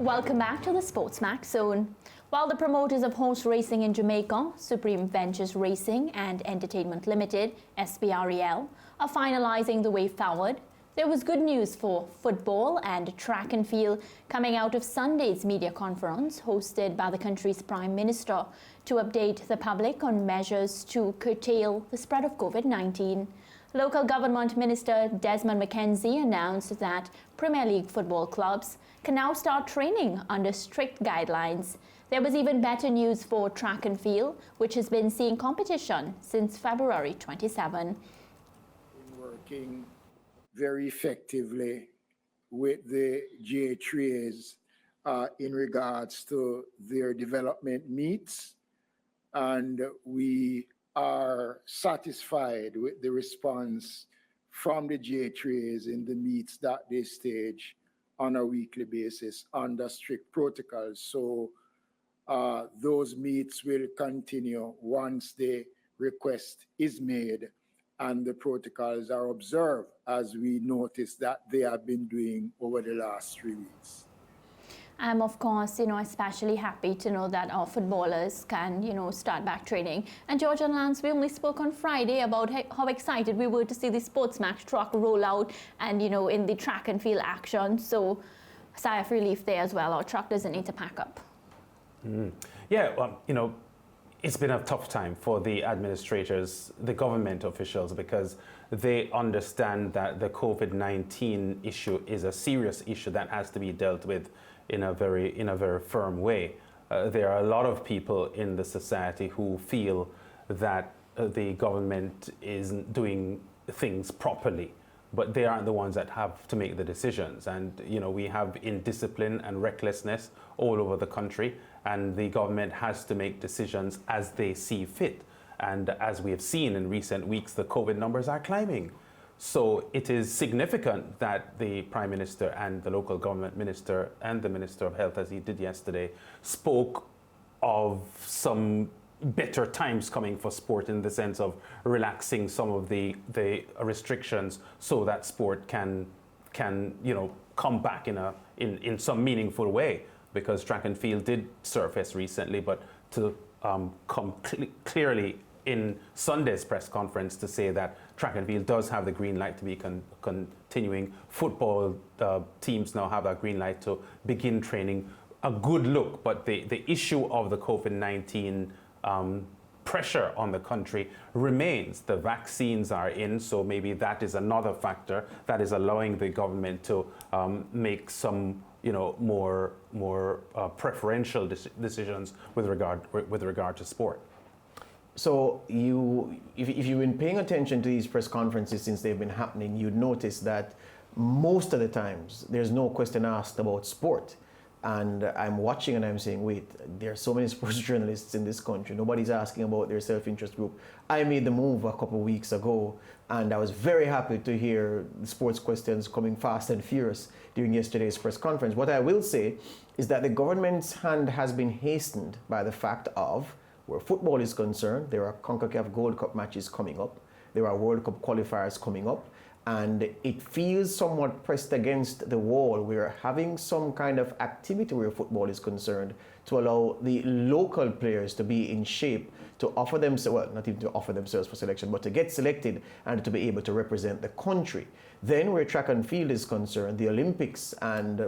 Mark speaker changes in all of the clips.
Speaker 1: Welcome back to the SportsMax Zone. While the promoters of horse racing in Jamaica, Supreme Ventures Racing and Entertainment Limited, SPREL, are finalizing the way forward, there was good news for football and track and field coming out of Sunday's media conference hosted by the country's Prime Minister to update the public on measures to curtail the spread of COVID-19. Local Government Minister Desmond Mackenzie announced that Premier League football clubs can now start training under strict guidelines. There was even better news for track and field, which has been seeing competition since February 27.
Speaker 2: Working very effectively with the GA3s in regards to their development meets, and we are satisfied with the response from the GA3s in the meets that they stage on a weekly basis under strict protocols. So those meets will continue once the request is made and the protocols are observed, as we noticed that they have been doing over the last 3 weeks.
Speaker 1: I'm, of course, especially happy to know that our footballers can, start back training. And George and Lance, we only spoke on Friday about how excited we were to see the SportsMax truck roll out and, in the track and field action. So, sigh of relief there as well. Our truck doesn't need to pack up.
Speaker 3: Yeah, well, it's been a tough time for the administrators, the government officials, because they understand that the COVID-19 issue is a serious issue that has to be dealt with in a very firm way. There are a lot of people in the society who feel that the government isn't doing things properly, but they aren't the ones that have to make the decisions. And we have indiscipline and recklessness all over the country, and the government has to make decisions as they see fit. And as we have seen in recent weeks, the COVID numbers are climbing. So it is significant that the Prime Minister and the local government minister and the Minister of Health, as he did yesterday, spoke of some better times coming for sport in the sense of relaxing some of the restrictions so that sport can come back in some meaningful way, because track and field did surface recently, but to come clearly in Sunday's press conference to say that track and field does have the green light to be continuing. Football teams now have that green light to begin training. A good look, but the issue of the COVID-19 pressure on the country remains. The vaccines are in, so maybe that is another factor that is allowing the government to make some more preferential decisions with regard to sport.
Speaker 4: So if you've been paying attention to these press conferences since they've been happening, you'd notice that most of the times there's no question asked about sport. And I'm watching and I'm saying, wait, there are so many sports journalists in this country. Nobody's asking about their self-interest group. I made the move a couple of weeks ago, and I was very happy to hear the sports questions coming fast and furious during yesterday's press conference. What I will say is that the government's hand has been hastened by the fact of, where football is concerned, there are CONCACAF Gold Cup matches coming up. There are World Cup qualifiers coming up. And it feels somewhat pressed against the wall. We're having some kind of activity where football is concerned to allow the local players to be in shape to offer themselves, well, not even to offer themselves for selection, but to get selected and to be able to represent the country. Then where track and field is concerned, the Olympics and,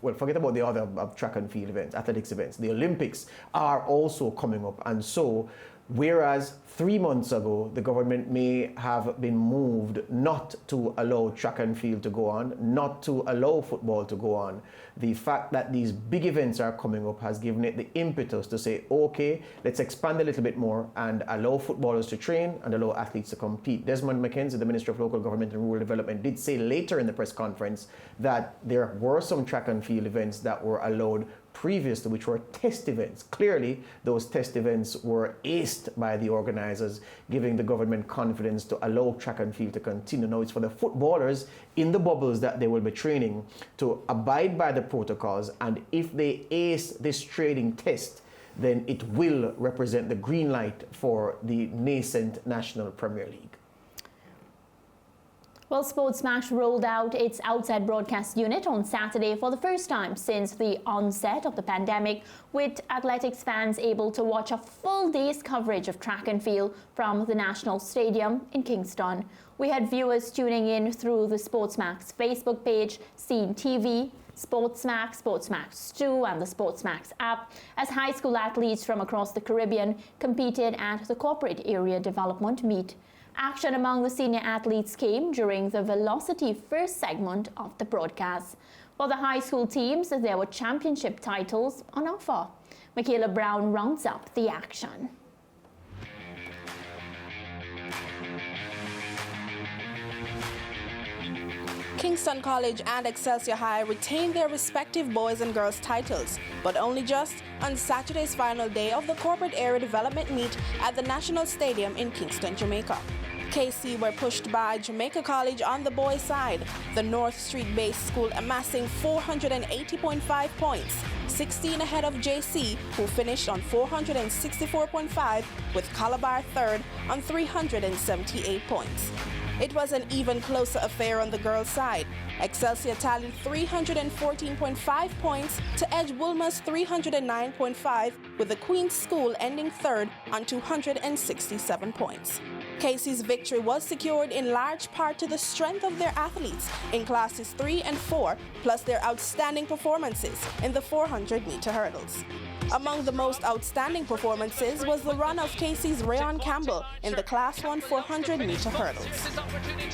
Speaker 4: well, forget about the other track and field events, athletics events. The Olympics are also coming up. And so, whereas 3 months ago, the government may have been moved not to allow track and field to go on, not to allow football to go on, the fact that these big events are coming up has given it the impetus to say, okay, let's expand a little bit more and allow footballers to train and allow athletes to compete. Desmond Mackenzie, the Minister of Local Government and Rural Development, did say later in the press conference that there were some track and field events that were allowed previously, which were test events. Clearly, those test events were aced by the organizers, giving the government confidence to allow track and field to continue. Now it's for the footballers in the bubbles that they will be training to abide by the protocols, and if they ace this training test, then it will represent the green light for the nascent National Premier League.
Speaker 1: Well, SportsMax rolled out its outside broadcast unit on Saturday for the first time since the onset of the pandemic, with athletics fans able to watch a full day's coverage of track and field from the National Stadium in Kingston. We had viewers tuning in through the SportsMax Facebook page, Scene TV, SportsMax, SportsMax 2 and the SportsMax app as high school athletes from across the Caribbean competed at the Corporate Area Development Meet. Action among the senior athletes came during the Velocity first segment of the broadcast. For the high school teams, there were championship titles on offer. Michaela Brown rounds up the action.
Speaker 5: Kingston College and Excelsior High retained their respective boys and girls titles, but only just on Saturday's final day of the Corporate Area Development Meet at the National Stadium in Kingston, Jamaica. KC were pushed by Jamaica College on the boys' side, the North Street-based school amassing 480.5 points, 16 ahead of JC, who finished on 464.5, with Calabar third on 378 points. It was an even closer affair on the girls' side. Excelsior tallied 314.5 points to edge Woolmer's 309.5, with the Queen's School ending third on 267 points. Casey's victory was secured in large part to the strength of their athletes in classes 3 and 4, plus their outstanding performances in the 400-meter hurdles. Among the most outstanding performances was the run of Casey's Rayon Campbell in the Class 1 400-meter hurdles.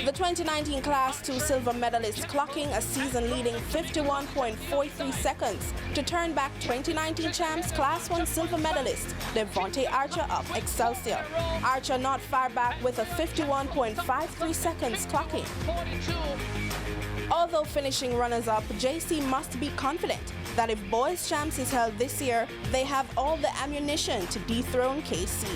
Speaker 5: The 2019 Class 2 silver medalist clocking a season-leading 51.43 seconds to turn back 2019 champs Class 1 silver medalist Devontae Archer of Excelsior. Archer not far back with a 51.53 seconds clocking. Although finishing runners-up, JC must be confident that if boys champs is held this year, they have all the ammunition to dethrone KC.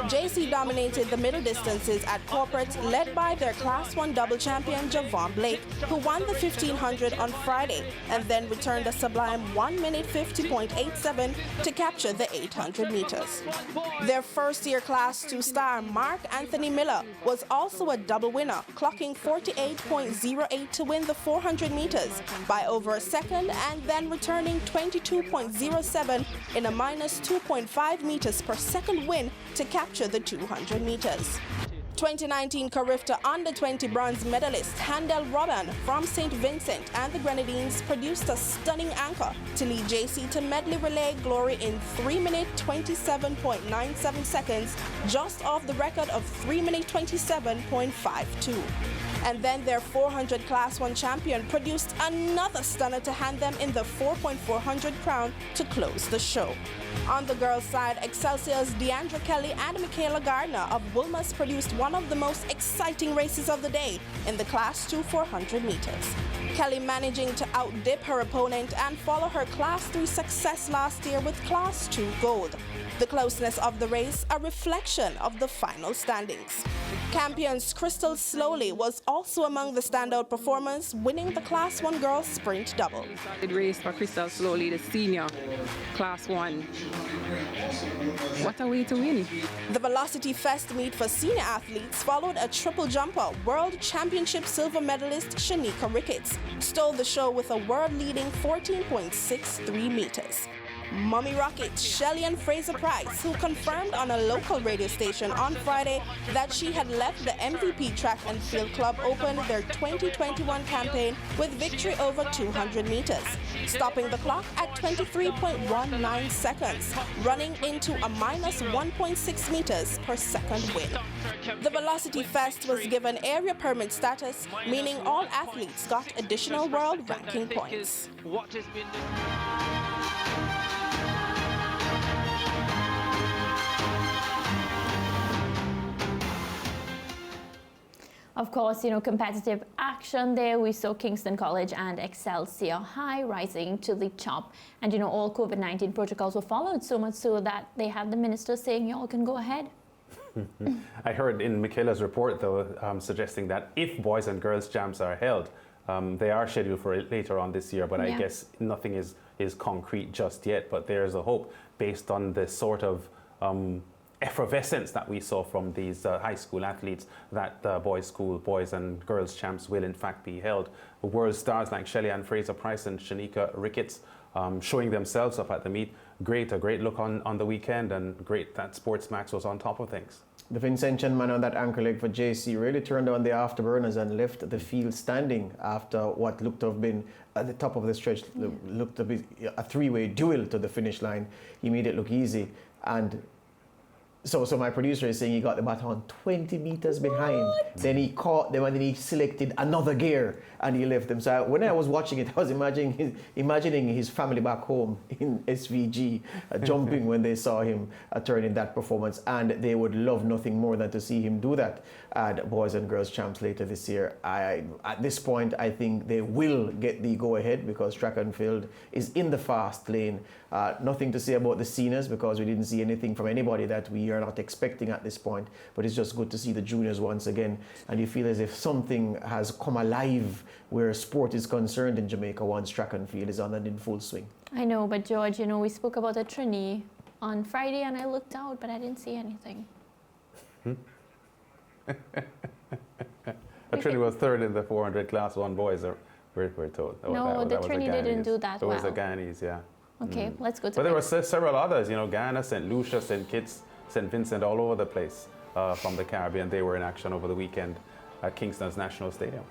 Speaker 5: JC dominated the middle distances at corporate, led by their Class 1 double champion Javon Blake, who won the 1500 on Friday and then returned a sublime 1 minute 50.87 to capture the 800 meters. Their first-year Class 2 star, Mark Anthony Miller, was also a double winner, clocking 48.08 to win the 400 meters by over a second and then returning 22.07 in a minus 2.5 meters per second win to capture the 200 meters. 2019 Carifta Under-20 bronze medalist Handel Robin from St. Vincent and the Grenadines produced a stunning anchor to lead JC to medley relay glory in 3 minute 27.97 seconds, just off the record of 3 minute 27.52. And then their 400 Class 1 champion produced another stunner to hand them in the 4.400 crown to close the show. On the girls' side, Excelsior's Deandra Kelly and Michaela Gardner of Woolmer's produced one of the most exciting races of the day in the Class 2 400 meters. Kelly managing to outdip her opponent and follow her Class 3 success last year with Class 2 gold. The closeness of the race, a reflection of the final standings. Champions Crystal Slowly was also among the standout performers, winning the Class 1 girls sprint double.
Speaker 6: The race for Crystal Slowly, the senior Class 1. What a way to win.
Speaker 5: The Velocity Fest meet for senior athletes followed a triple jumper. World Championship silver medalist Shanika Ricketts stole the show with a world-leading 14.63 meters. Mummy Rockets Shelly-Ann Fraser Price, who confirmed on a local radio station on Friday that she had left the MVP Track and Field Club open their 2021 campaign with victory over 200 meters, stopping the clock at 23.19 seconds, running into a minus 1.6 meters per second win. The Velocity Fest was given area permit status, meaning all athletes got additional world ranking points.
Speaker 1: Of course, competitive action there. We saw Kingston College and Excelsior High rising to the top. And, all COVID-19 protocols were followed, so much so that they had the minister saying, y'all can go ahead.
Speaker 3: I heard in Michaela's report, though, suggesting that if boys and girls champs are held, they are scheduled for later on this year, but I guess nothing is concrete just yet. But there's a hope based on the sort of effervescence that we saw from these high school athletes, that the boys and girls champs will in fact be held. World stars like Shelly-Ann Fraser-Price and Shanika Ricketts showing themselves up at the meet. A great look on the weekend, and great that SportsMax was on top of things.
Speaker 4: The Vincentian man on that anchor leg for JC really turned on the afterburners and left the field standing after what looked to have been at the top of the stretch, looked to be a three-way duel to the finish line. He made it look easy. And so my producer is saying he got the baton 20 meters behind. Then he caught them and then he selected another gear and he left them. So when I was watching it, I was imagining his family back home in SVG jumping when they saw him turn in that performance. And they would love nothing more than to see him do that at Boys and Girls Champs later this year. At this point, I think they will get the go-ahead because track and field is in the fast lane. Nothing to say about the seniors because we didn't see anything from anybody that we are not expecting at this point, but it's just good to see the juniors once again, and you feel as if something has come alive where sport is concerned in Jamaica once track and field is on and in full swing.
Speaker 1: I know, but George, you know, we spoke about a Trini on Friday and I looked out, but I didn't see anything.
Speaker 3: Trini was third in the 400 Class 1 boys, we're told.
Speaker 1: No, the Trini didn't do that well.
Speaker 3: It was the Guyanese, yeah.
Speaker 1: Okay, let's go to
Speaker 3: But there were several others, you know, Guyana, St. Lucia, St. Kitts, St. Vincent, all over the place from the Caribbean. They were in action over the weekend at Kingston's National Stadium.